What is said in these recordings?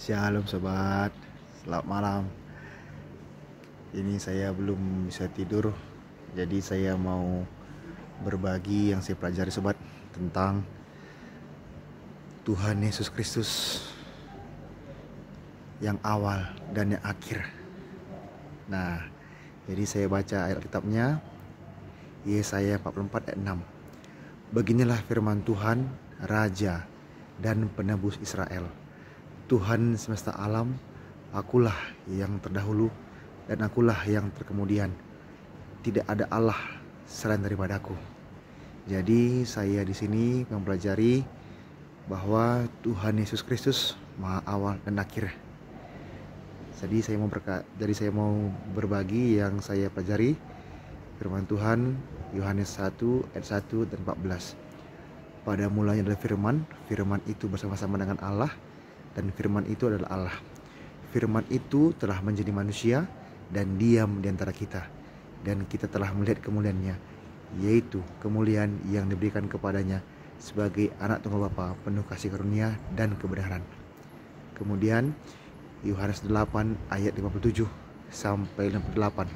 Shalom sobat, selamat malam. Ini saya belum bisa tidur, jadi saya mau berbagi yang saya pelajari sobat tentang Tuhan Yesus Kristus yang awal dan yang akhir. Nah, jadi saya baca ayat kitabnya Yesaya 44 ayat 6. Beginilah firman Tuhan, Raja dan Penebus Israel. Tuhan semesta alam, akulah yang terdahulu dan akulah yang terkemudian. Tidak ada Allah selain daripadaku. Jadi saya di sini mempelajari bahwa Tuhan Yesus Kristus Maha Awal dan Akhir. Jadi saya mau berbagi yang saya pelajari firman Tuhan Yohanes 1 ayat 1 dan 14. Pada mulanya adalah firman, firman itu bersama-sama dengan Allah, dan firman itu adalah Allah. Firman itu telah menjadi manusia dan diam di antara kita, dan kita telah melihat kemuliaannya, yaitu kemuliaan yang diberikan kepadanya sebagai anak tunggal Bapa, penuh kasih karunia dan kebenaran. Kemudian Yohanes 8 ayat 57 sampai 58.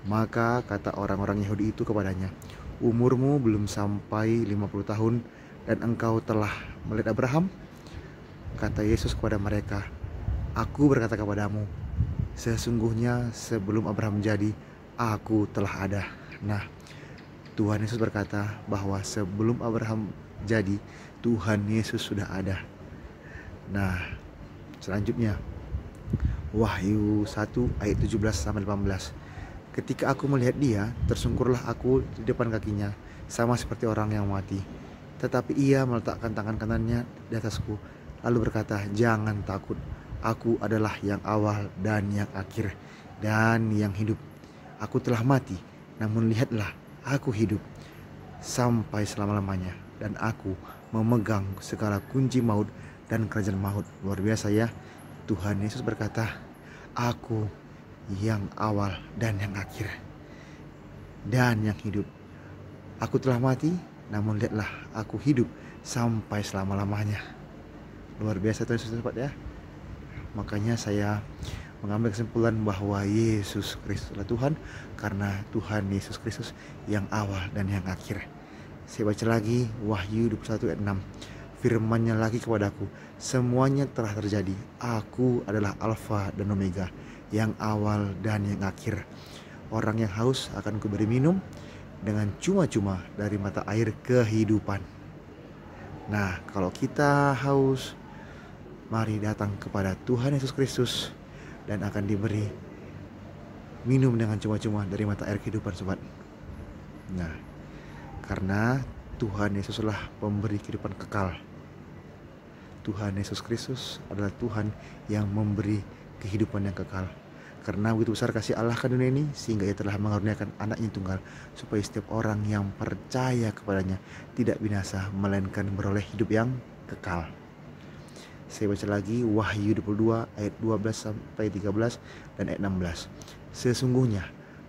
Maka kata orang-orang Yahudi itu kepadanya, umurmu belum sampai 50 tahun dan engkau telah melihat Abraham? Kata Yesus kepada mereka, aku berkata kepadamu, sesungguhnya sebelum Abraham jadi, aku telah ada. Nah, Tuhan Yesus berkata bahwa sebelum Abraham jadi, Tuhan Yesus sudah ada. Nah, selanjutnya Wahyu 1 ayat 17 sampai 18. Ketika aku melihat dia, tersungkurlah aku di depan kakinya, sama seperti orang yang mati. Tetapi ia meletakkan tangan kanannya di atasku, lalu berkata, jangan takut, aku adalah yang awal dan yang akhir dan yang hidup. Aku telah mati, namun lihatlah, aku hidup sampai selama-lamanya, dan aku memegang segala kunci maut dan kerajaan maut. Luar biasa ya, Tuhan Yesus berkata, aku yang awal dan yang akhir dan yang hidup. Aku telah mati, namun lihatlah, aku hidup sampai selama-lamanya. Luar biasa Tuhan Yesus sobat ya. Makanya saya mengambil kesimpulan bahwa Yesus Kristus adalah Tuhan, karena Tuhan Yesus Kristus yang awal dan yang akhir. Saya baca lagi Wahyu 21 ayat 6. Firman-Nya lagi kepadaku, semuanya telah terjadi. Aku adalah Alfa dan Omega, yang awal dan yang akhir. Orang yang haus akan kuberi minum dengan cuma-cuma dari mata air kehidupan. Nah, kalau kita haus, mari datang kepada Tuhan Yesus Kristus dan akan diberi minum dengan cuma-cuma dari mata air kehidupan sobat. Nah, karena Tuhan Yesuslah pemberi kehidupan kekal. Tuhan Yesus Kristus adalah Tuhan yang memberi kehidupan yang kekal. Karena begitu besar kasih Allah ke dunia ini, sehingga ia telah mengaruniakan anaknya tunggal, supaya setiap orang yang percaya kepadanya tidak binasa, melainkan beroleh hidup yang kekal. Saya baca lagi Wahyu 22 ayat 12 sampai 13 dan ayat 16. Sesungguhnya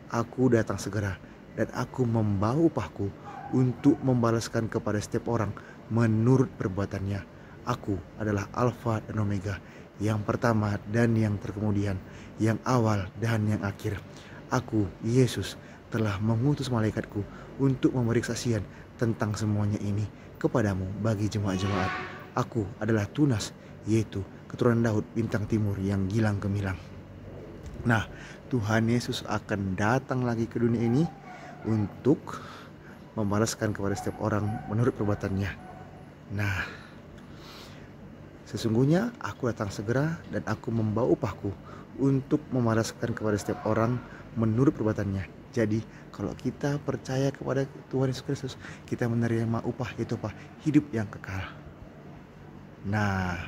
aku datang segera, dan aku membawa upahku untuk membalaskan kepada setiap orang menurut perbuatannya. Aku adalah Alfa dan Omega, yang pertama dan yang terkemudian, yang awal dan yang akhir. Aku, Yesus, telah mengutus malaikatku untuk memberi kesaksian tentang semuanya ini kepadamu bagi jemaat-jemaat. Aku adalah Tunas, yaitu keturunan Daud bintang timur yang gilang gemilang. Nah, Tuhan Yesus akan datang lagi ke dunia ini untuk membalaskan kepada setiap orang menurut perbuatannya. Nah, sesungguhnya aku datang segera, dan aku membawa upahku untuk membalaskan kepada setiap orang menurut perbuatannya. Jadi kalau kita percaya kepada Tuhan Yesus Kristus, kita menerima upah, yaitu upah hidup yang kekal. Nah,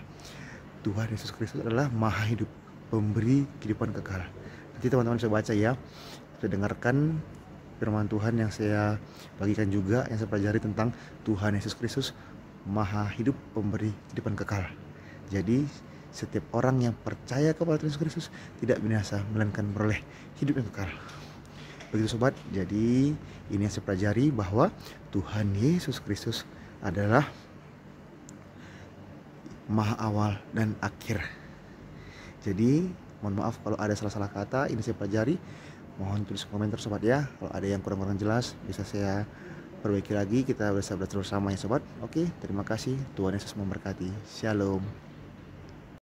Tuhan Yesus Kristus adalah Maha Hidup, pemberi kehidupan kekal. Nanti teman-teman bisa baca ya, bisa dengarkan firman Tuhan yang saya bagikan juga, yang saya pelajari tentang Tuhan Yesus Kristus Maha Hidup, pemberi kehidupan kekal. Jadi setiap orang yang percaya kepada Tuhan Yesus Kristus tidak binasa, melainkan beroleh hidup yang kekal. Begitu sobat, jadi ini yang saya pelajari, bahwa Tuhan Yesus Kristus adalah Maha Awal dan Akhir. Jadi mohon maaf kalau ada salah-salah kata, ini saya pelajari. Mohon tulis komentar sobat ya. Kalau ada yang kurang-kurang jelas bisa saya perbaiki lagi. Kita bisa belajar bersama ya sobat. Oke, terima kasih. Tuhan Yesus memberkati. Shalom.